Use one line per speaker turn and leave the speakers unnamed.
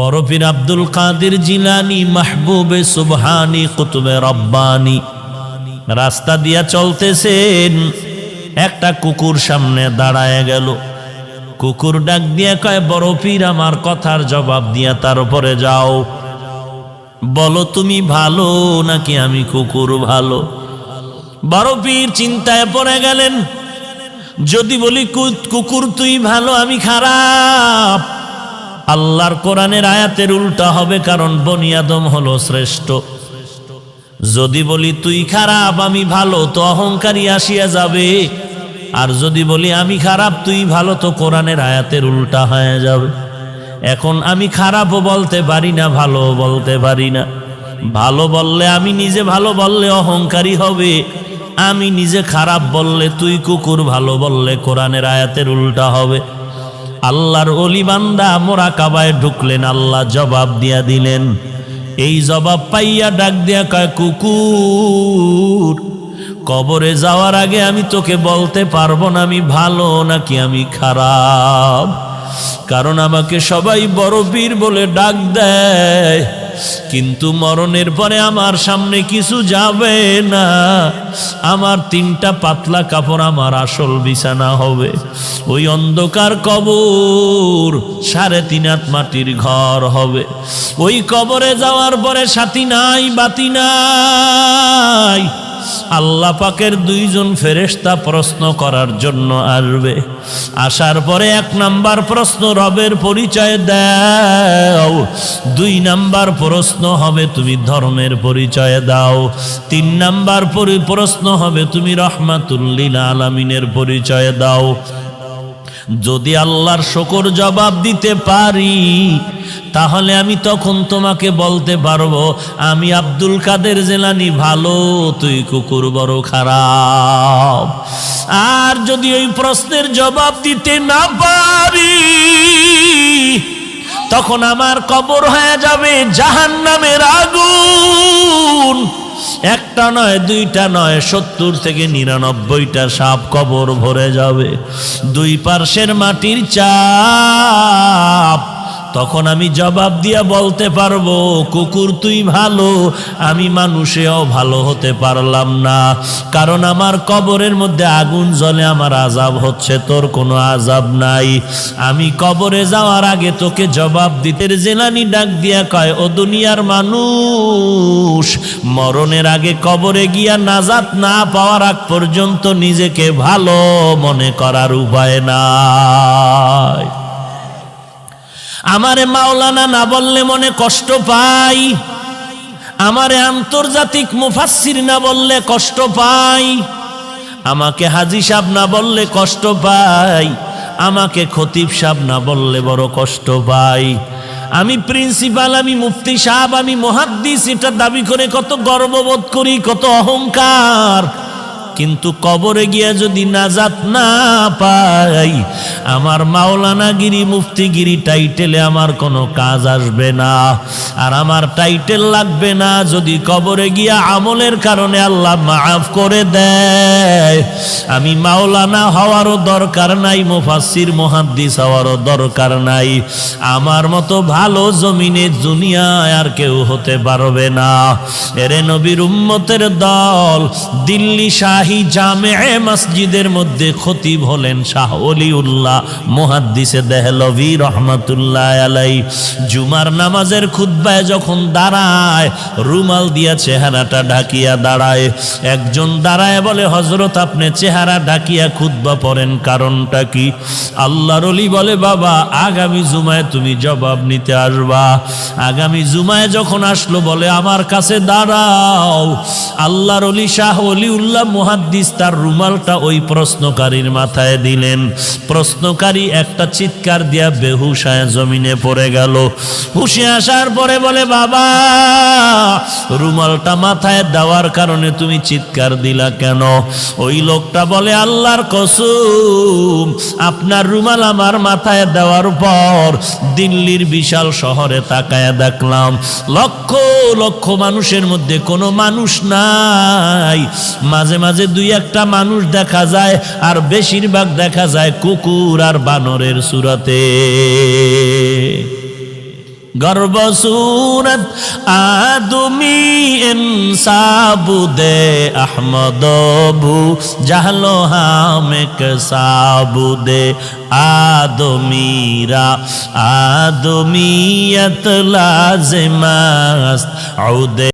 বড় পীর আব্দুল কাদের জিলানী মাহবুবে সুবহানী কুতুবে রব্বানী রাস্তা দিয়া চলতেছেন, একটা কুকুর সামনে দাঁড়ায় গেল। কুকুর ডাক দিয়া কয়, বড় পীর আমার কথার জবাব দিয়া তার উপরে যাও, বলো তুমি ভালো নাকি আমি কুকুর ভালো? বড় পীর চিন্তায় পড়ে গেলেন, যদি বলি কুকুর তুই ভালো আমি খারাপ, আল্লাহর কোরআনের আয়াতের উল্টা হবে, কারণ বনি আদম হলো শ্রেষ্ঠ। যদি বলি তুই খারাপ আমি ভালো, তো অহংকারী আসিয়া যাবে। আর যদি বলি আমি খারাপ তুই ভালো, তো কোরআনের আয়াতের উল্টা হয়ে যাবে। এখন আমি খারাপও বলতে পারি না, ভালো বলতে পারি না। ভালো বললে আমি নিজে ভালো বললে অহংকারী হবে, আমি নিজে খারাপ বললে তুই কুকুর ভালো বললে কোরআনের আয়াতের উল্টা হবে। আল্লাহর ওলি বান্দা মোরাকাবায় ঢুকলেন, আল্লাহ জবাব দিয়া দিলেন। এই জবাব পাইয়া ডাক দিয়া কয়, কুকুর কবরে যাওয়ার আগে আমি তোকে বলতে পারবো না আমি ভালো নাকি আমি খারাপ, কারণ আমাকে সবাই বড় পীর বলে ডাক দেয়, কিন্তু মরণের পরে আমার সামনে কিছু যাবে না। আমার 3টা পাতলা কাপড় আমার আসল বিছানা হবে। ওই অন্ধকার কবর 3.5 হাত মাটির ঘর হবে। ওই কবরে যাওয়ার পরে সাথী নাই, বাতি নাই। আল্লাহ পাকের 2 জন ফেরেশতা প্রশ্ন করার জন্য আসবে। আসার পরে 1 নাম্বার প্রশ্ন, রবের পরিচয় দাও। 2 নাম্বার প্রশ্ন হবে তুমি ধর্মের পরিচয় দাও। 3 নাম্বার প্রশ্ন হবে তুমি রহমাতুল লিল আলামিনের পরিচয় দাও। যদি আল্লাহর শুকর জবাব দিতে পারি, তাহলে আমি তখন তোমাকে বলতে পারবো আমি আব্দুল কাদের জিলানী ভালো, তুই কুকুর বড় খারাপ। আর যদি ওই প্রশ্নের জবাব দিতে না পারি, তখন আমার কবর হয়ে যাবে জাহান্নামের আগুন। 1টা নয় 2টা নয়, 70 থেকে 99টা সাপ কবর ভরে যাবে। 2 পার্শ্বের মাটির চাপ। তখন আমি জবাব দিয়া বলতে পারবো, কুকুর তুই ভালো, আমি মানুষেও ভালো হতে পারলাম না, কারণ আমার কবরের মধ্যে আগুন জ্বলে, আমার আযাব হচ্ছে, তোর কোনো আযাব নাই। আমি কবরে যাওয়ার আগে তোকে জবাব দিতে। জিলানী ডাক দিয়া কয়, ও দুনিয়ার মানুষ, মরণের আগে কবরে গিয়া নাজাত না পাওয়ার আগ পর্যন্ত নিজেকে ভালো মনে করার উপায় নাই। আমারে মাওলানা না বললে মনে কষ্ট পাই, আমারে আন্তর্জাতিক মুফাসসির না বললে কষ্ট পাই, আমাকে হাজী সাহেব না বললে কষ্ট পাই, আমাকে খতিব সাহেব না বললে বড় কষ্ট পাই। আমি প্রিন্সিপাল, আমি মুফতি সাহেব, আমি মুহাদ্দিস, এটা দাবি করে কত গর্ববোধ করি, কত অহংকার। কিন্তু কবরে গিয়া যদি নাজাত না পাই, আমার মাওলানাগিরি মুফতিগিরি টাইটেলে আমার কোনো কাজ আসবে না। আর আমার টাইটেল লাগবে না যদি কবরে গিয়া আমলের কারণে আল্লাহ মাফ করে দেয়। আমি মাওলানা হওয়ারও দরকার নাই, মুফাসসির মুহাদ্দিস হওয়ারও দরকার নাই। আমার মতো ভালো জমিনে দুনিয়ায় আর কেউ হতে পারবে না। এরে নবীর উম্মতের দল, দিল্লি শাহী জামে মসজিদের মধ্যে খতিব হলেন শাহ ওলিউল্লাহ মুহাদ্দিসে দেহলভী রহমাতুল্লাহ আলাই। জুমার নামাজের খুতবায় যখন দাঁড়ায়, রুমাল দিয়া চেহারাটা ঢাকিয়া দাঁড়ায়। একজন দাঁড়ায় বলে, হযরত আপনি চেহারা ঢাকিয়া খুতবা পড়েন, কারণটা কি? আল্লাহর ওলি বলে, বাবা আগামী জুমায় তুমি জবাব নিতে আসবা। আগামী জুমায় যখন আসলো, বলে আমার কাছে দাঁড়াও। আল্লাহর ওলি শাহ ওলিউল্লাহ মুহাদ্দিস তার রুমালটা ওই প্রশ্নকারীর মাথায় দিলেন। প্রশ্নকারী একটা চিৎকার দিয়া বেহুশ হয়ে জমিনে পড়ে গেল। হুশে আসার পরে বলে, বাবা রুমালটা মাথায় দেওয়ার কারণে তুমি চিৎকার দিলা কেন? ওই লোকটা বলে, আল্লাহর কসম, আপনার রুমাল আমার মাথায় দেওয়ার পর দিল্লির বিশাল শহরে তাকায়া দেখলাম লক্ষ লক্ষ মানুষের মধ্যে কোনো মানুষ নাই। মাঝে মাঝে 2-1টা মানুষ দেখা যায়, আর বেশিরভাগ দেখা যায় কুকুর আর বানরের সুরতে। गर्ब सूरत आदमी इंसाबुदे अहमदबू जहलो हामिक साबुदे आदमीरा आदमीयत लाजिमस्त औदे